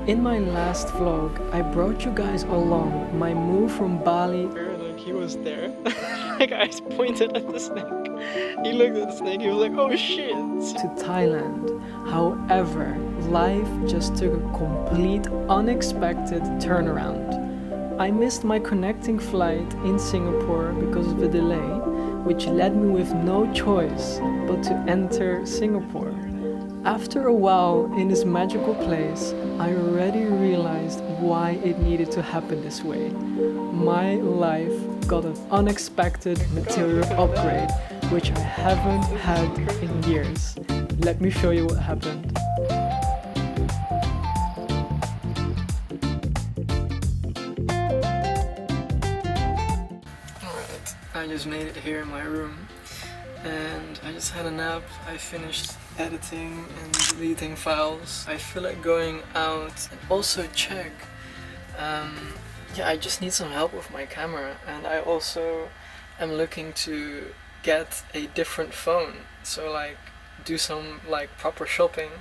In my last vlog, I brought you guys along my move from Bali. Like he was there. Like I pointed at the snake. He looked at the snake, he was like, oh shit! To Thailand. However, life just took a complete unexpected turnaround. I missed my connecting flight in Singapore because of a delay, which led me with no choice but to enter Singapore. After a while in this magical place, I already realized why it needed to happen this way. My life got an unexpected material upgrade, which I haven't had in years. Let me show you what happened. Alright, I just made it here in my room. And I just had a nap. I finished editing and deleting files. I feel like going out and also check. Yeah, I just need some help with my camera, and I also am looking to get a different phone. So like do some like proper shopping,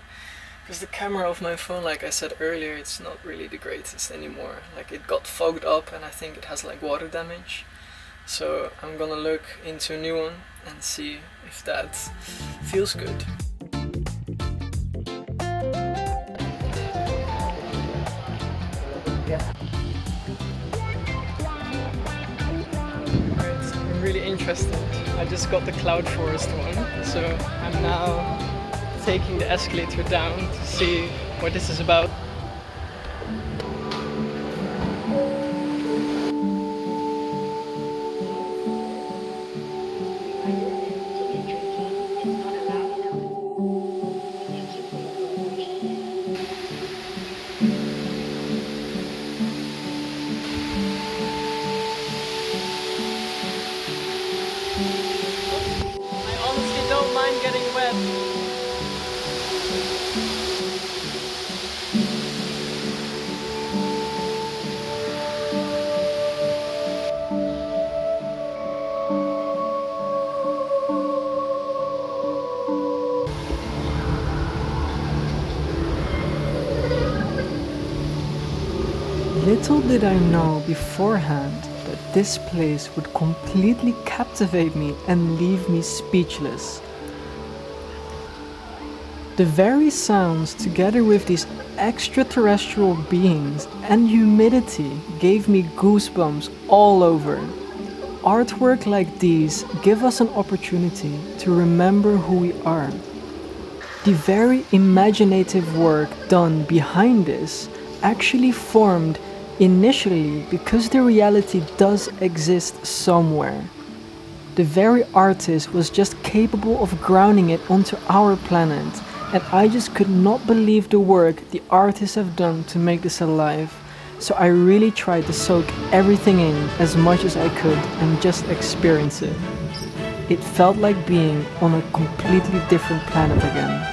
because the camera of my phone, like I said earlier, it's not really the greatest anymore. Like it got fogged up and I think it has like water damage. So I'm gonna look into a new one and see if that feels good. Yeah. Alright, I'm really interested. I just got the cloud forest one, so I'm now taking the escalator down to see what this is about. Don't mind getting wet. Little did I know beforehand that this place would completely captivate me and leave me speechless. The very sounds, together with these extraterrestrial beings and humidity, gave me goosebumps all over. Artwork like these give us an opportunity to remember who we are. The very imaginative work done behind this actually formed initially because the reality does exist somewhere. The very artist was just capable of grounding it onto our planet, and I just could not believe the work the artists have done to make this alive. So I really tried to soak everything in as much as I could and just experience it. It felt like being on a completely different planet again.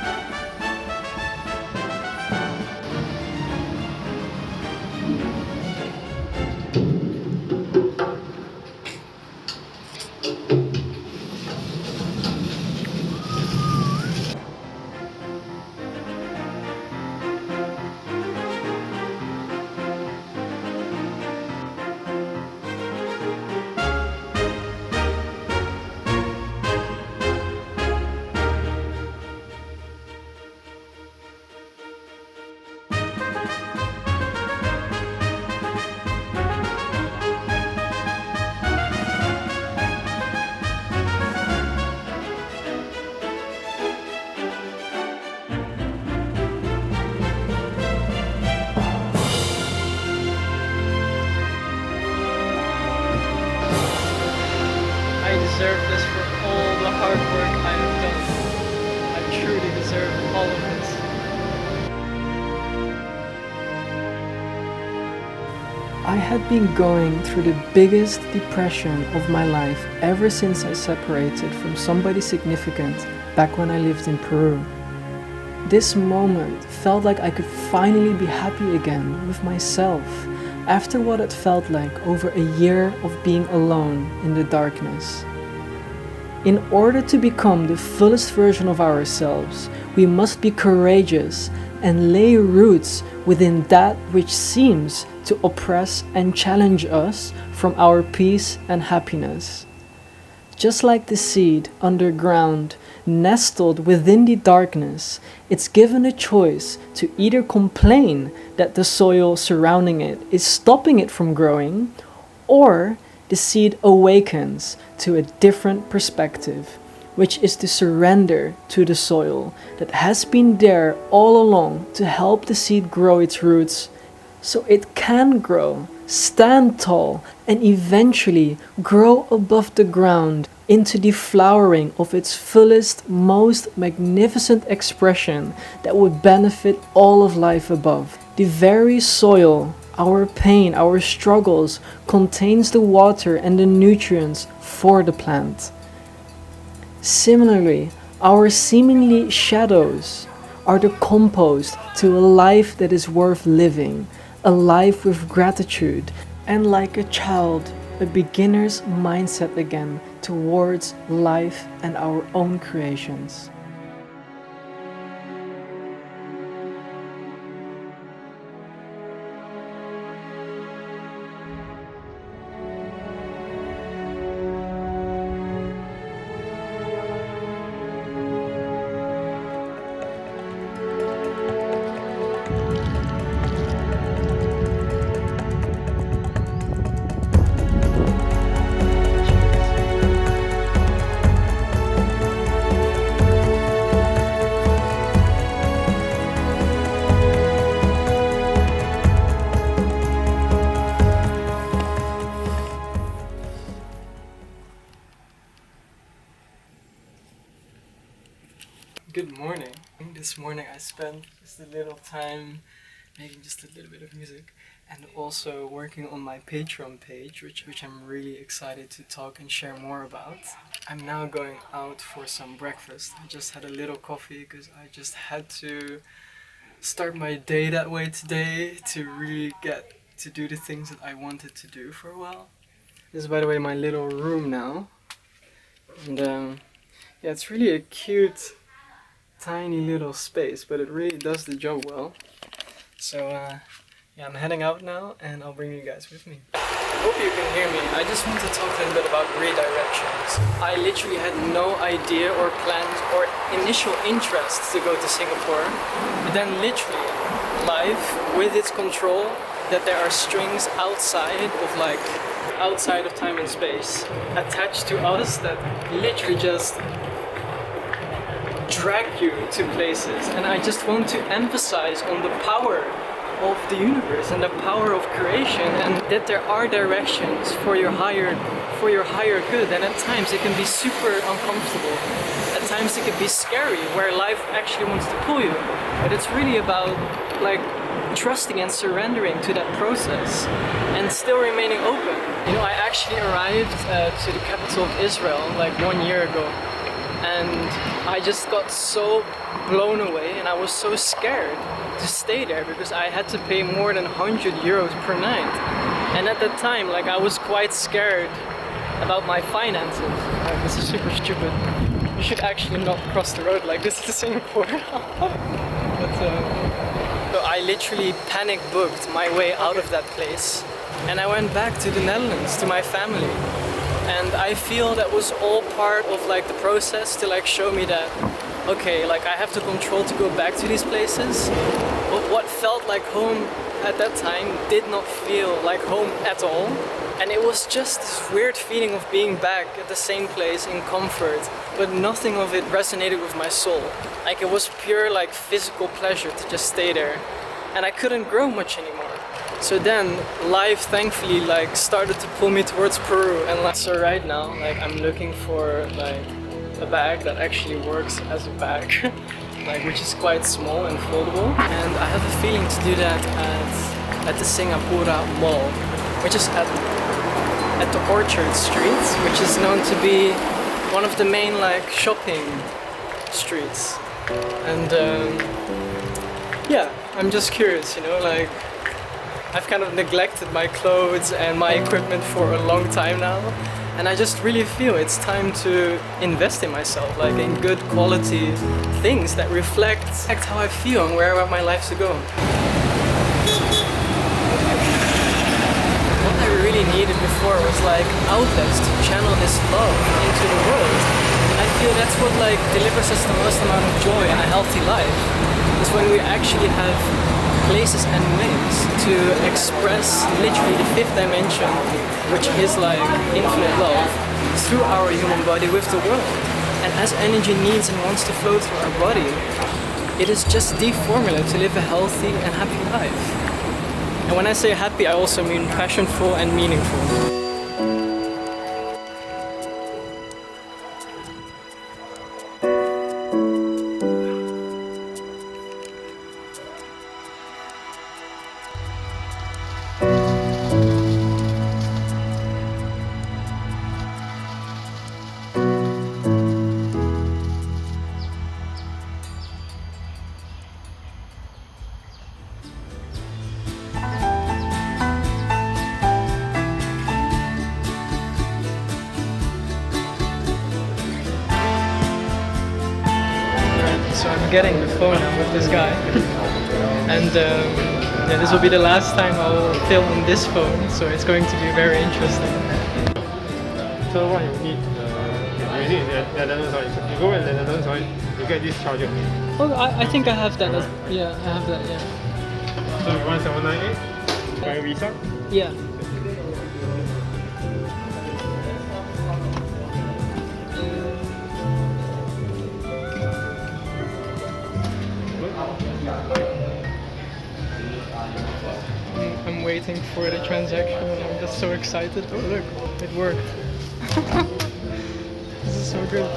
I deserve this for all the hard work I have done. I truly deserve all of this. I had been going through the biggest depression of my life ever since I separated from somebody significant back when I lived in Peru. This moment felt like I could finally be happy again with myself after what it felt like over a year of being alone in the darkness. In order to become the fullest version of ourselves, we must be courageous and lay roots within that which seems to oppress and challenge us from our peace and happiness. Just like the seed underground, nestled within the darkness, it's given a choice to either complain that the soil surrounding it is stopping it from growing, or the seed awakens to a different perspective, which is to surrender to the soil that has been there all along to help the seed grow its roots so it can grow, stand tall, and eventually grow above the ground into the flowering of its fullest, most magnificent expression that would benefit all of life above. The very soil, our pain, our struggles, contains the water and the nutrients for the plant. Similarly, our seemingly shadows are the compost to a life that is worth living, a life with gratitude, and like a child, a beginner's mindset again towards life and our own creations. Good morning. This morning I spent just a little time making just a little bit of music and also working on my Patreon page, which I'm really excited to talk and share more about. I'm now going out for some breakfast. I just had a little coffee because I just had to start my day that way today to really get to do the things that I wanted to do for a while. This is, by the way, my little room now. And yeah, it's really a cute tiny little space, but it really does the job well. So yeah, I'm heading out now and I'll bring you guys with me. I hope you can hear me. I just want to talk a little bit about redirections. I literally had no idea or plans or initial interest to go to Singapore, but then literally life with its control that there are strings outside of time and space attached to us that literally just drag you to places. And I just want to emphasize on the power of the universe and the power of creation, and that there are directions for your higher good. And at times it can be super uncomfortable, at times it can be scary where life actually wants to pull you, but it's really about like trusting and surrendering to that process and still remaining open. You know, I actually arrived to the capital of Israel like 1 year ago, and I just got so blown away and I was so scared to stay there because I had to pay more than 100 euros per night. And at that time, like, I was quite scared about my finances. This is super stupid. You should actually not cross the road like this to Singapore. But so I literally panic booked my way out of that place and I went back to the Netherlands, to my family. And I feel that was all part of like the process to like show me that, okay, like I have the control to go back to these places. But what felt like home at that time did not feel like home at all. And it was just this weird feeling of being back at the same place in comfort, but nothing of it resonated with my soul. Like it was pure like physical pleasure to just stay there. And I couldn't grow much anymore. So then life thankfully like started to pull me towards Peru, and like, so right now like I'm looking for like a bag that actually works as a bag, like which is quite small and foldable. And I have a feeling to do that at the Singapura Mall, which is at the Orchard Street, which is known to be one of the main like shopping streets. And yeah, I'm just curious, you know, like I've kind of neglected my clothes and my equipment for a long time now, And I just really feel it's time to invest in myself, like in good quality things that reflect how I feel and where I want my life to go. What I really needed before was like outlets to channel this love into the world. And I feel that's what like delivers us the most amount of joy in a healthy life, is when we actually have places and ways to express literally the fifth dimension, which is like infinite love, through our human body with the world. And as energy needs and wants to flow through our body, it is just the formula to live a healthy and happy life. And when I say happy, I also mean passionful and meaningful. So I'm getting the phone now with this guy, and yeah, this will be the last time I'll film on this phone, so it's going to be very interesting. So what you need the London side. You go in the London side, you get this charger. Oh, I think I have that. Yeah, I have that. Yeah. So you want 798 by Visa? Yeah. I'm waiting for the transaction and I'm just so excited. Oh look, it worked. This is so good.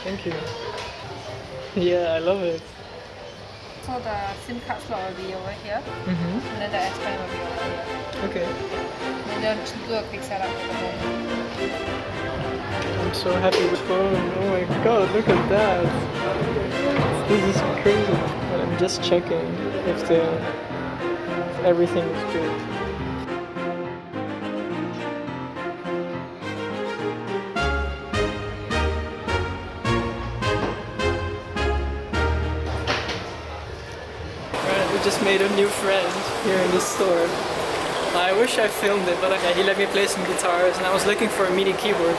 Thank you. Yeah, I love it. So the SIM card slot will be over here, Mm-hmm. and then the S Pen will be over here. Okay. And then just do a quick setup for the moment. I'm so happy with the phone. Oh my god, look at that. This is crazy. And I'm just checking if everything is good. Alright, we just made a new friend here in the store. I wish I filmed it, but he let me play some guitars, and I was looking for a MIDI keyboard,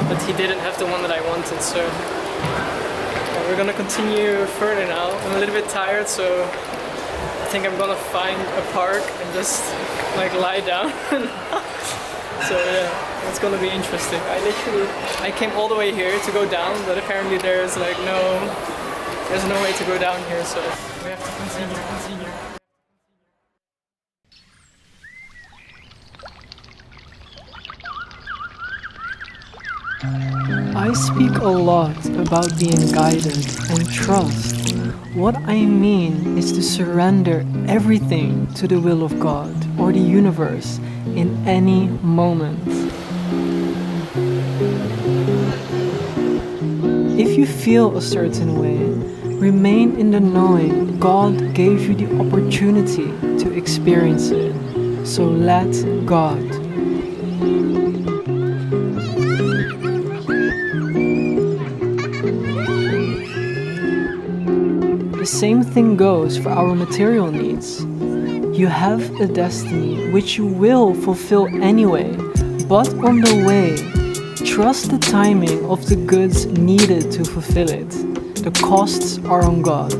but he didn't have the one that I wanted, so we're gonna continue further now. I'm a little bit tired, so I think I'm gonna find a park and just like lie down. So yeah, it's gonna be interesting. I came all the way here to go down, but apparently there's no way to go down here, so we have to continue. I speak a lot about being guided and trust. What I mean is to surrender everything to the will of God or the universe in any moment. If you feel a certain way, remain in the knowing God gave you the opportunity to experience it. So let God. The same thing goes for our material needs. You have a destiny which you will fulfill anyway, but on the way, trust the timing of the goods needed to fulfill it. The costs are on God,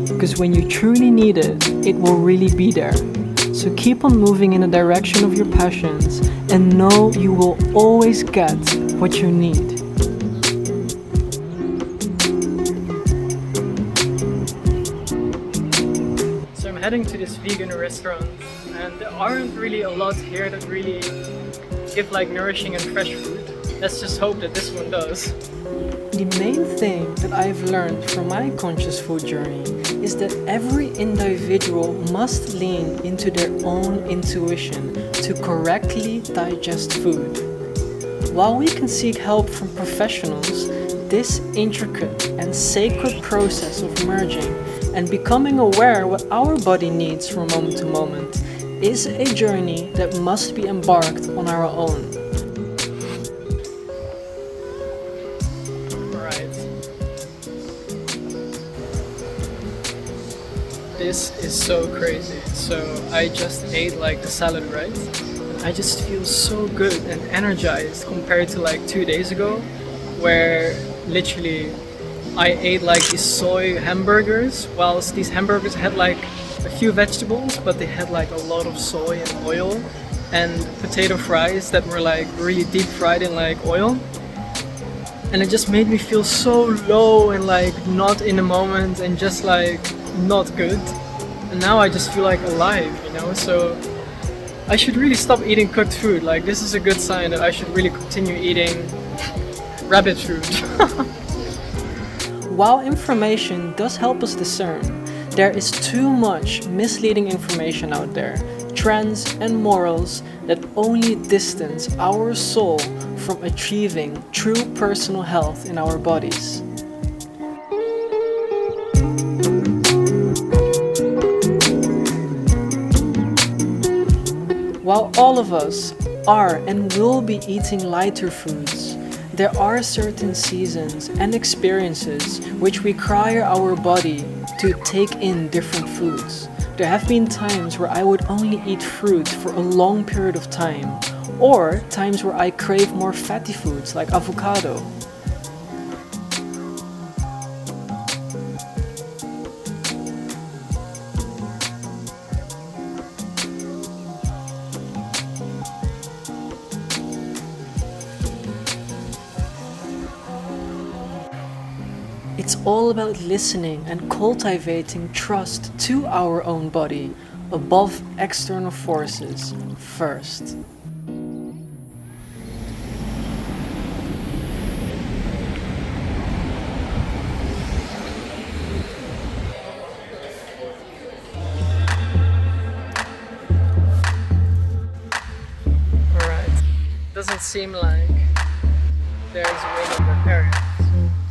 because when you truly need it, it will really be there. So keep on moving in the direction of your passions and know you will always get what you need. Heading to this vegan restaurant, and there aren't really a lot here that really give like nourishing and fresh food. Let's just hope that this one does. The main thing that I've learned from my conscious food journey is that every individual must lean into their own intuition to correctly digest food. While we can seek help from professionals, This intricate and sacred process of merging and becoming aware what our body needs from moment to moment is a journey that must be embarked on our own. Alright. This is so crazy. So I just ate like the salad, right? And I just feel so good and energized compared to like 2 days ago, where literally I ate like these soy hamburgers, whilst these hamburgers had like a few vegetables, but they had like a lot of soy and oil, and potato fries that were like really deep fried in like oil. And it just made me feel so low and like not in the moment and just like not good. And now I just feel like alive, you know? So I should really stop eating cooked food. Like, this is a good sign that I should really continue eating rabbit food. While information does help us discern, there is too much misleading information out there, trends and morals that only distance our soul from achieving true personal health in our bodies. While all of us are and will be eating lighter foods, there are certain seasons and experiences which require our body to take in different foods. There have been times where I would only eat fruit for a long period of time, or times where I crave more fatty foods like avocado. It's all about listening and cultivating trust to our own body above external forces first. Alright, doesn't seem like there's wind in the area.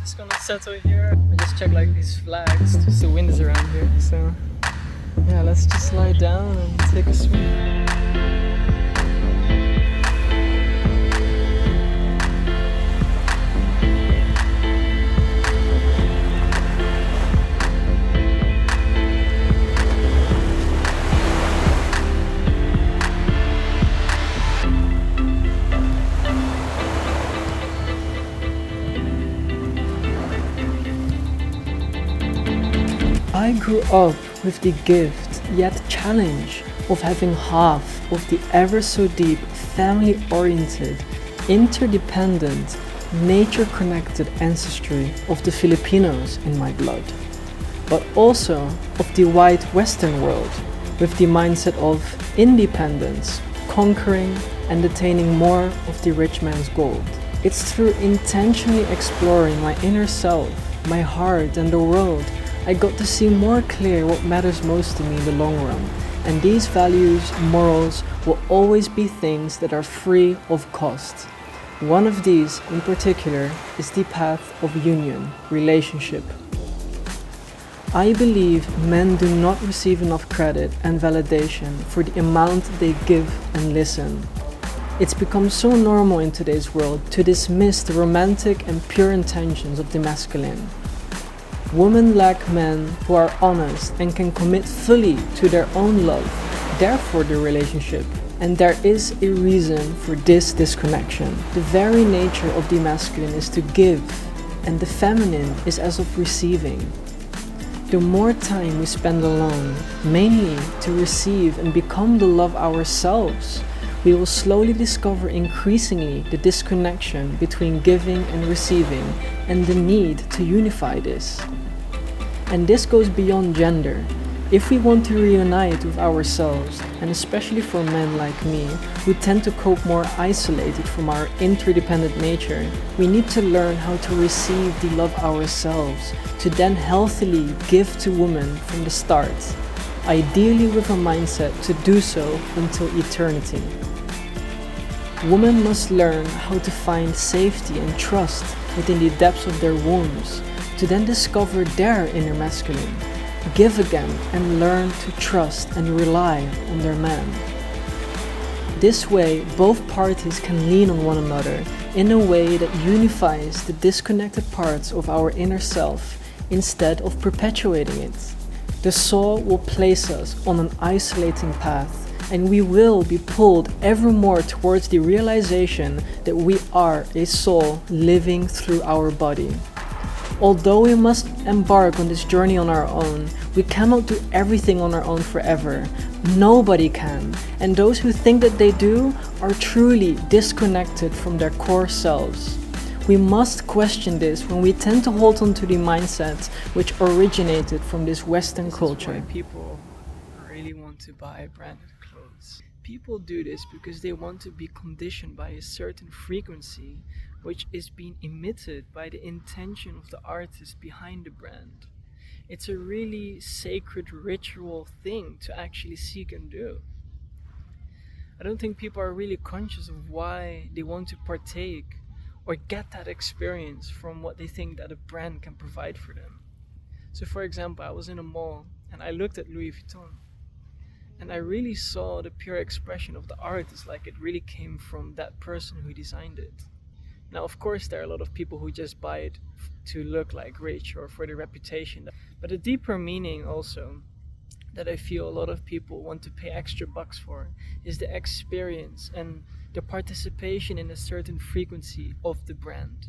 Just gonna settle here. I just check like these flags to see the wind is around here. So yeah, let's just lie down and take a swim. I grew up with the gift, yet challenge, of having half of the ever so deep, family-oriented, interdependent, nature-connected ancestry of the Filipinos in my blood, but also of the white Western world, with the mindset of independence, conquering and attaining more of the rich man's gold. It's through intentionally exploring my inner self, my heart and the world, I got to see more clear what matters most to me in the long run, and these values, morals, will always be things that are free of cost. One of these, in particular, is the path of union, relationship. I believe men do not receive enough credit and validation for the amount they give and listen. It's become so normal in today's world to dismiss the romantic and pure intentions of the masculine. Women lack men who are honest and can commit fully to their own love, therefore the relationship. And there is a reason for this disconnection. The very nature of the masculine is to give, and the feminine is as of receiving. The more time we spend alone, mainly to receive and become the love ourselves, we will slowly discover increasingly the disconnection between giving and receiving and the need to unify this. And this goes beyond gender. If we want to reunite with ourselves, and especially for men like me, who tend to cope more isolated from our interdependent nature, we need to learn how to receive the love ourselves, to then healthily give to women from the start, ideally with a mindset to do so until eternity. Women must learn how to find safety and trust within the depths of their wombs, to then discover their inner masculine, give again and learn to trust and rely on their man. This way, both parties can lean on one another in a way that unifies the disconnected parts of our inner self instead of perpetuating it. The soul will place us on an isolating path, and we will be pulled ever more towards the realization that we are a soul living through our body. Although we must embark on this journey on our own, we cannot do everything on our own forever. Nobody can, and those who think that they do are truly disconnected from their core selves. We must question this when we tend to hold on to the mindsets which originated from this Western culture. This is why people really want to buy branded clothes. People do this because they want to be conditioned by a certain frequency which is being emitted by the intention of the artist behind the brand. It's a really sacred ritual thing to actually seek and do. I don't think people are really conscious of why they want to partake or get that experience from what they think that a brand can provide for them. So for example, I was in a mall and I looked at Louis Vuitton and I really saw the pure expression of the artist, like it really came from that person who designed it. Now, of course, there are a lot of people who just buy it to look like rich or for the reputation. But a deeper meaning also that I feel a lot of people want to pay extra bucks for is the experience and the participation in a certain frequency of the brand.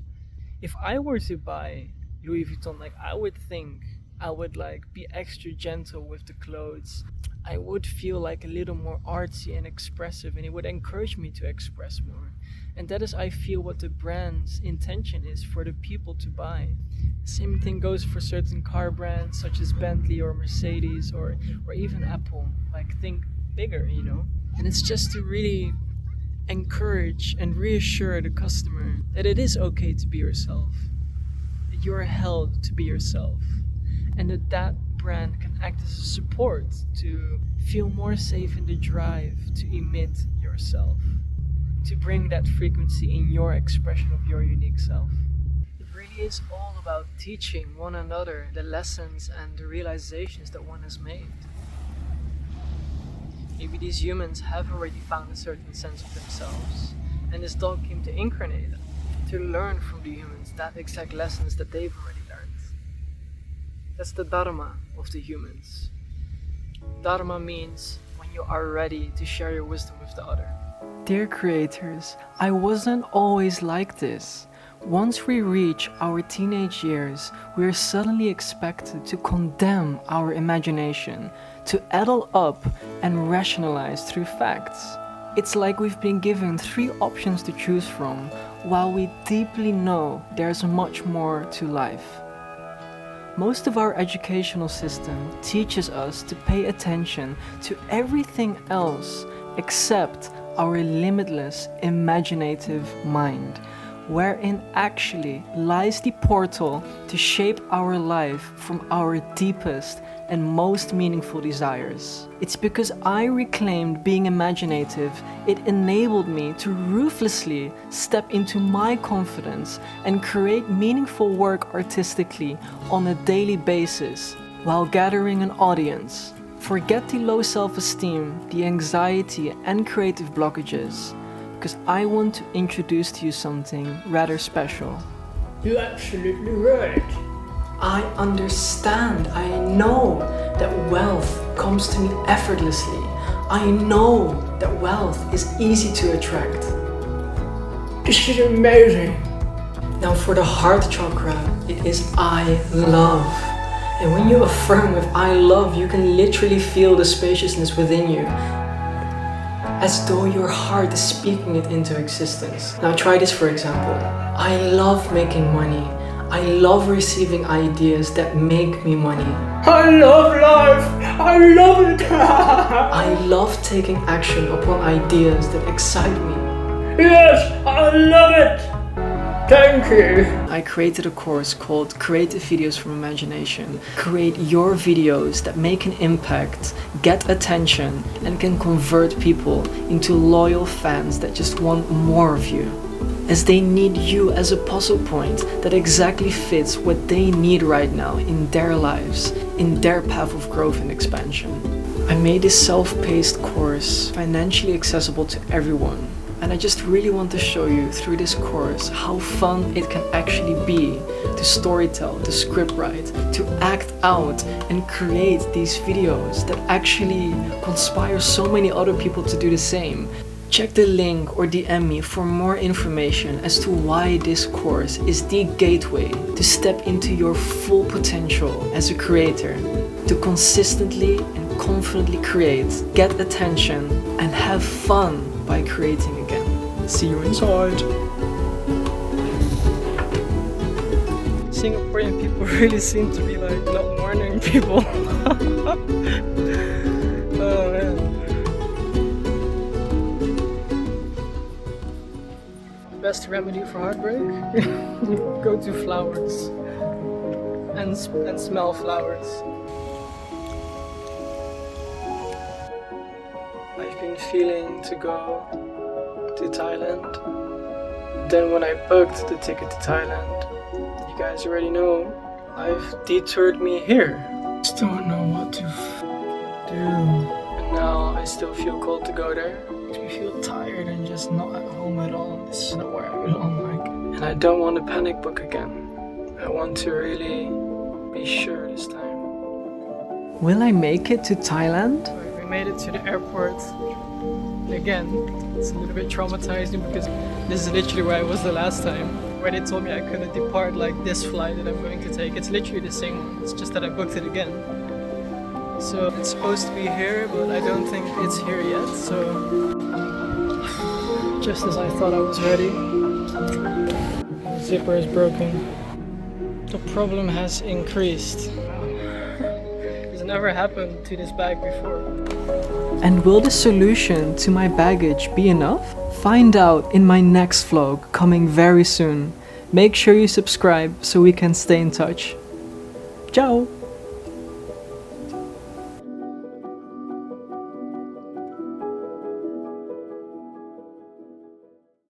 If I were to buy Louis Vuitton, like I would think I would like be extra gentle with the clothes. I would feel like a little more artsy and expressive, and it would encourage me to express more. And that is, I feel, what the brand's intention is for the people to buy. Same thing goes for certain car brands such as Bentley or Mercedes or even Apple. Like, think bigger, you know? And it's just to really encourage and reassure the customer that it is okay to be yourself, that you are held to be yourself, and that brand can act as a support to feel more safe in the drive to emit yourself, to bring that frequency in your expression of your unique self. It really is all about teaching one another the lessons and the realizations that one has made. Maybe these humans have already found a certain sense of themselves, and this dog came to incarnate them, to learn from the humans that exact lessons that they've already learned. That's the Dharma of the humans. Dharma means when you are ready to share your wisdom with the other. Dear creators, I wasn't always like this. Once we reach our teenage years, we are suddenly expected to condemn our imagination, to addle up and rationalize through facts. It's like we've been given 3 options to choose from, while we deeply know there's much more to life. Most of our educational system teaches us to pay attention to everything else except our limitless imaginative mind, wherein actually lies the portal to shape our life from our deepest and most meaningful desires. It's because I reclaimed being imaginative, it enabled me to ruthlessly step into my confidence and create meaningful work artistically on a daily basis while gathering an audience. Forget the low self-esteem, the anxiety and creative blockages, because I want to introduce to you something rather special. You're absolutely right. I understand, I know that wealth comes to me effortlessly. I know that wealth is easy to attract. This is amazing. Now for the heart chakra, it is I love. And when you affirm with I love, you can literally feel the spaciousness within you, as though your heart is speaking it into existence. Now try this, for example. I love making money. I love receiving ideas that make me money. I love life. I love it. I love taking action upon ideas that excite me. Yes, I love it. Thank you. I created a course called Creative Videos from Imagination. Create your videos that make an impact, get attention, and can convert people into loyal fans that just want more of you. as they need you as a puzzle point that exactly fits what they need right now in their lives, in their path of growth and expansion. I made this self-paced course financially accessible to everyone, and I just really want to show you through this course how fun it can actually be to storytell, to scriptwrite, to act out and create these videos that actually conspire so many other people to do the same. Check the link or DM me for more information as to why this course is the gateway to step into your full potential as a creator, to consistently and confidently create, get attention, and have fun by creating again. See you inside. Singaporean people really seem to be like not mourning people. Oh man. Best remedy for heartbreak? Go to flowers and smell flowers. I've been feeling to go to Thailand. Then when I booked the ticket to Thailand, you guys already know, life detoured me here. Just don't know what to do. And now I still feel called to go there. Makes me feel tired and just not at home at all. This is not where I belong, like. And I don't want to panic book again. I want to really be sure this time. Will I make it to Thailand? We made it to the airport. Again, it's a little bit traumatizing because this is literally where I was the last time, where they told me I couldn't depart like this flight that I'm going to take. It's literally the same one, it's just that I booked it again. So it's supposed to be here, but I don't think it's here yet, so just as I thought I was ready, the zipper is broken. The problem has increased. It's never happened to this bag before. And will the solution to my baggage be enough? Find out in my next vlog coming very soon. Make sure you subscribe so we can stay in touch. Ciao!